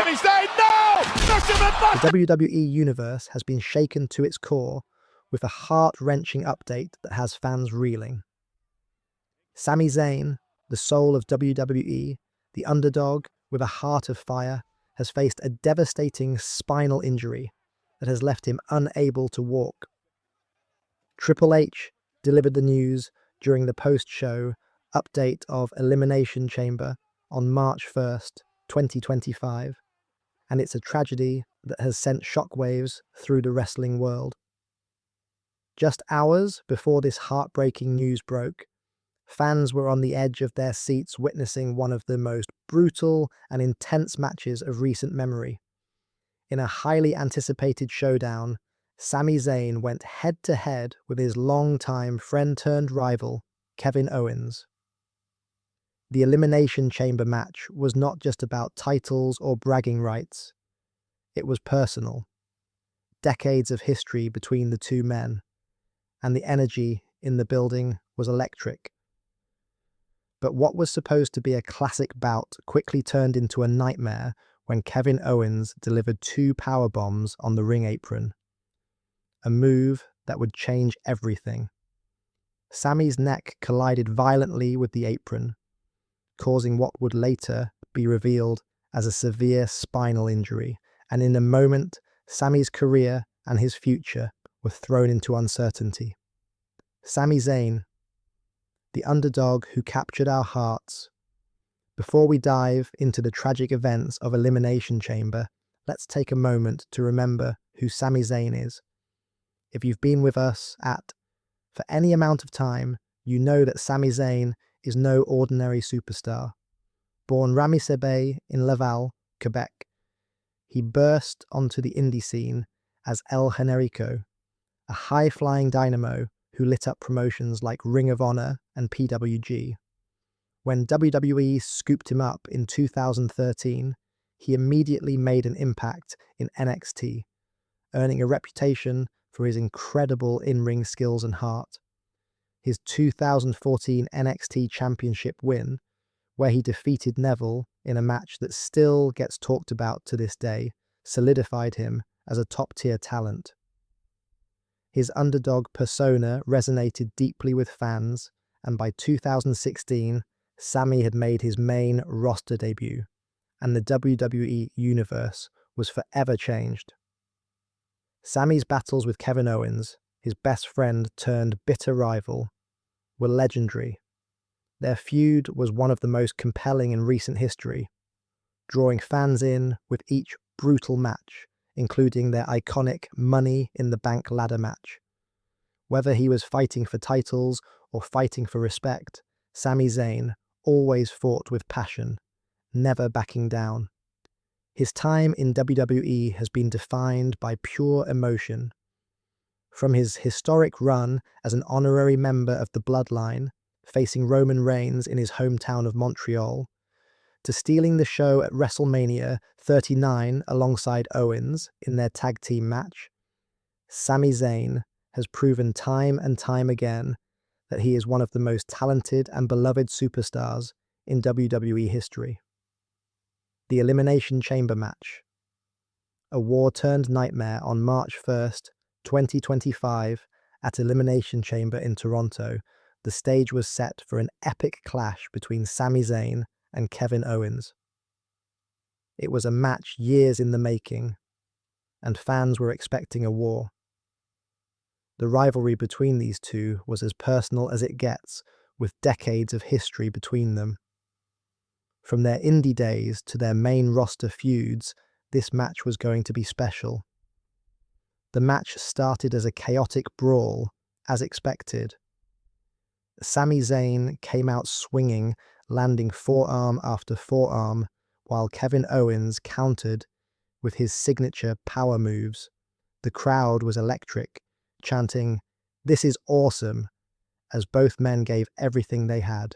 Sami Zayn, no! The WWE Universe has been shaken to its core with a heart-wrenching update that has fans reeling. Sami Zayn, the soul of WWE, the underdog with a heart of fire, has faced a devastating spinal injury that has left him unable to walk. Triple H delivered the news during the post-show update of Elimination Chamber on March 1st, 2025, and it's a tragedy that has sent shockwaves through the wrestling world. Just hours before this heartbreaking news broke, fans were on the edge of their seats witnessing one of the most brutal and intense matches of recent memory. In a highly anticipated showdown, Sami Zayn went head-to-head with his longtime friend-turned-rival, Kevin Owens. The Elimination Chamber match was not just about titles or bragging rights. It was personal. Decades of history between the two men, and the energy in the building was electric. But what was supposed to be a classic bout quickly turned into a nightmare when Kevin Owens delivered 2 power bombs on the ring apron. A move that would change everything. Sami's neck collided violently with the apron, causing what would later be revealed as a severe spinal injury, and in a moment, Sami's career and his future were thrown into uncertainty. Sami Zayn, the underdog who captured our hearts. Before we dive into the tragic events of Elimination Chamber, let's take a moment to remember who Sami Zayn is. If you've been with us for any amount of time, you know that Sami Zayn is no ordinary superstar. Born Ramesses in Laval, Quebec, he burst onto the indie scene as El Generico, a high-flying dynamo who lit up promotions like Ring of Honor and PWG. When WWE scooped him up in 2013, he immediately made an impact in NXT, earning a reputation for his incredible in-ring skills and heart. His 2014 NXT Championship win, where he defeated Neville in a match that still gets talked about to this day, solidified him as a top-tier talent. His underdog persona resonated deeply with fans, and by 2016, Sami had made his main roster debut, and the WWE Universe was forever changed. Sami's battles with Kevin Owens, his best friend turned bitter rival, were legendary. Their feud was one of the most compelling in recent history, drawing fans in with each brutal match, including their iconic Money in the Bank ladder match. Whether he was fighting for titles or fighting for respect, Sami Zayn always fought with passion, never backing down. His time in WWE has been defined by pure emotion. From his historic run as an honorary member of the Bloodline, facing Roman Reigns in his hometown of Montreal, to stealing the show at WrestleMania 39 alongside Owens in their tag team match, Sami Zayn has proven time and time again that he is one of the most talented and beloved superstars in WWE history. The Elimination Chamber match. A war-turned nightmare on March 1st, 2025, at Elimination Chamber in Toronto, the stage was set for an epic clash between Sami Zayn and Kevin Owens. It was a match years in the making, and fans were expecting a war. The rivalry between these two was as personal as it gets, with decades of history between them. From their indie days to their main roster feuds, this match was going to be special. The match started as a chaotic brawl, as expected. Sami Zayn came out swinging, landing forearm after forearm, while Kevin Owens countered with his signature power moves. The crowd was electric, chanting, "This is awesome," as both men gave everything they had.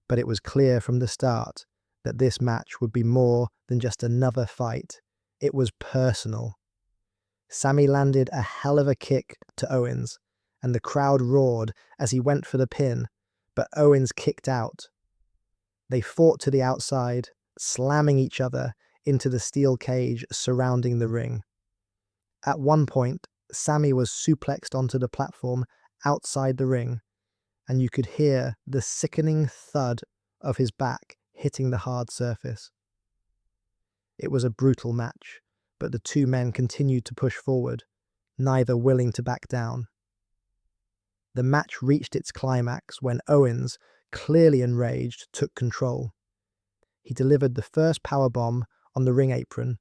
But it was clear from the start that this match would be more than just another fight. It was personal. Sami landed a hell of a kick to Owens, and the crowd roared as he went for the pin, but Owens kicked out. They fought to the outside, slamming each other into the steel cage surrounding the ring. At one point, Sami was suplexed onto the platform outside the ring, and you could hear the sickening thud of his back hitting the hard surface. It was a brutal match, but the two men continued to push forward, neither willing to back down. The match reached its climax when Owens, clearly enraged, took control. He delivered the first powerbomb on the ring apron,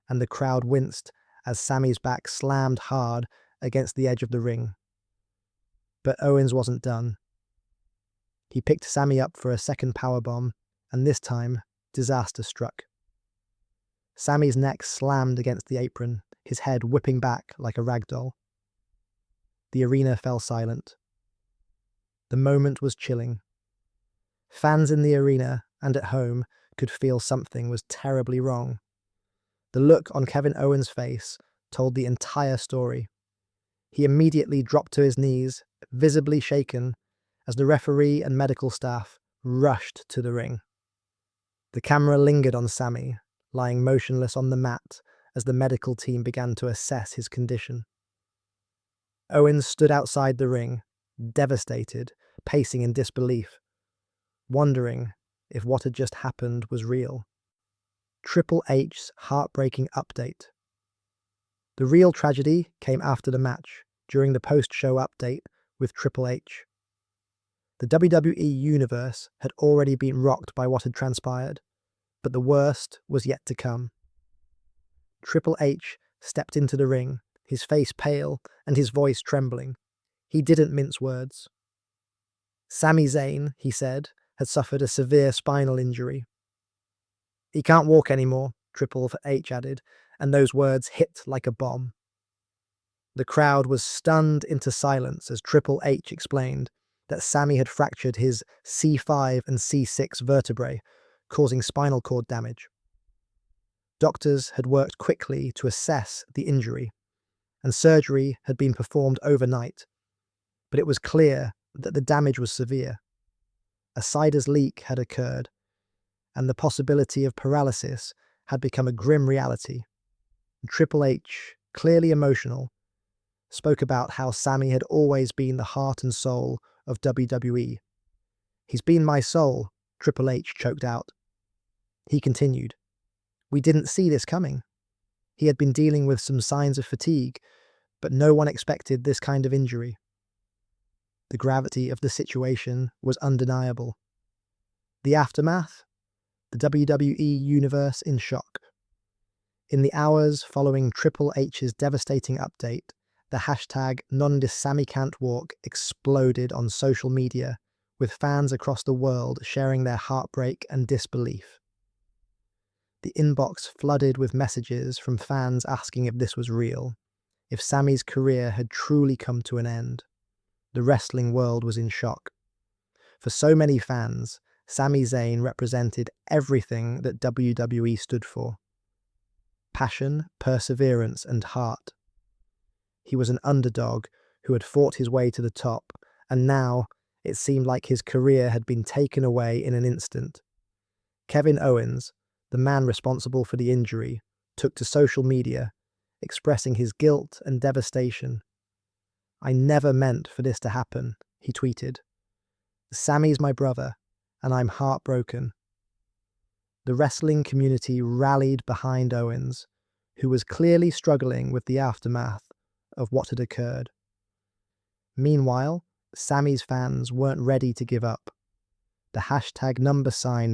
and the crowd winced as Sami's back slammed hard against the edge of the ring. But Owens wasn't done. He picked Sami up for a second powerbomb, and this time, disaster struck. Sami's neck slammed against the apron, his head whipping back like a rag doll. The arena fell silent. The moment was chilling. Fans in the arena and at home could feel something was terribly wrong. The look on Kevin Owens' face told the entire story. He immediately dropped to his knees, visibly shaken, as the referee and medical staff rushed to the ring. The camera lingered on Sami, lying motionless on the mat as the medical team began to assess his condition. Owens stood outside the ring, devastated, pacing in disbelief, wondering if what had just happened was real. Triple H's heartbreaking update. The real tragedy came after the match, during the post-show update with Triple H. The WWE Universe had already been rocked by what had transpired, but the worst was yet to come. Triple H stepped into the ring, his face pale and his voice trembling. He didn't mince words. Sami Zayn, he said, had suffered a severe spinal injury. "He can't walk anymore," Triple H added, and those words hit like a bomb. The crowd was stunned into silence as Triple H explained that Sami had fractured his C5 and C6 vertebrae, causing spinal cord damage. Doctors had worked quickly to assess the injury, and surgery had been performed overnight, but it was clear that the damage was severe. A cider's leak had occurred, and the possibility of paralysis had become a grim reality. Triple H, clearly emotional, spoke about how Sami had always been the heart and soul of WWE. "He's been my soul," Triple H choked out. He continued, "We didn't see this coming. He had been dealing with some signs of fatigue, but no one expected this kind of injury." The gravity of the situation was undeniable. The aftermath? The WWE Universe in shock. In the hours following Triple H's devastating update, the hashtag #NonThisSamiCan'tWalk exploded on social media, with fans across the world sharing their heartbreak and disbelief. The inbox flooded with messages from fans asking if this was real, if Sami's career had truly come to an end. The wrestling world was in shock. For so many fans, Sami Zayn represented everything that WWE stood for: passion, perseverance, and heart. He was an underdog who had fought his way to the top, and now it seemed like his career had been taken away in an instant. Kevin Owens, the man responsible for the injury, took to social media, expressing his guilt and devastation. "I never meant for this to happen," he tweeted. "Sami's my brother, and I'm heartbroken." The wrestling community rallied behind Owens, who was clearly struggling with the aftermath of what had occurred. Meanwhile, Sami's fans weren't ready to give up. The hashtag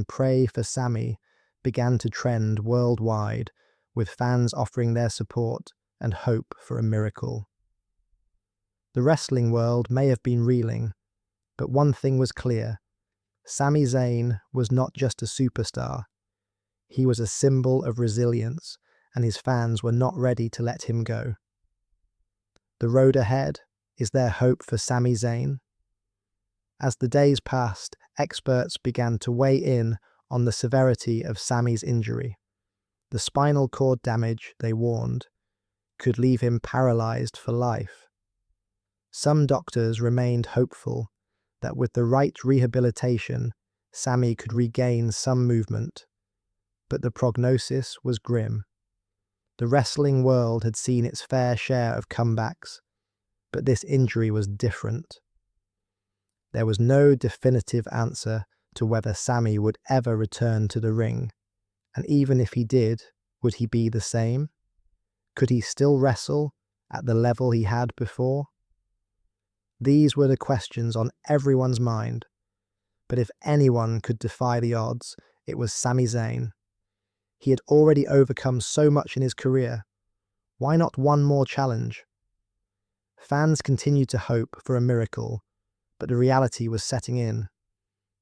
#Pray for Sami began to trend worldwide, with fans offering their support and hope for a miracle. The wrestling world may have been reeling, but one thing was clear: Sami Zayn was not just a superstar. He was a symbol of resilience, and his fans were not ready to let him go. The road ahead, is there hope for Sami Zayn? As the days passed, experts began to weigh in on the severity of Sami's injury. The spinal cord damage, they warned, could leave him paralyzed for life. Some doctors remained hopeful that with the right rehabilitation, Sami could regain some movement. But the prognosis was grim. The wrestling world had seen its fair share of comebacks, but this injury was different. There was no definitive answer to whether Sami would ever return to the ring, and even if he did, would he be the same? Could he still wrestle at the level he had before? These were the questions on everyone's mind, but if anyone could defy the odds, it was Sami Zayn. He had already overcome so much in his career. Why not one more challenge? Fans continued to hope for a miracle, but the reality was setting in.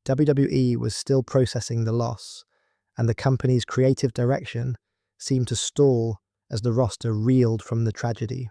WWE was still processing the loss, and the company's creative direction seemed to stall as the roster reeled from the tragedy.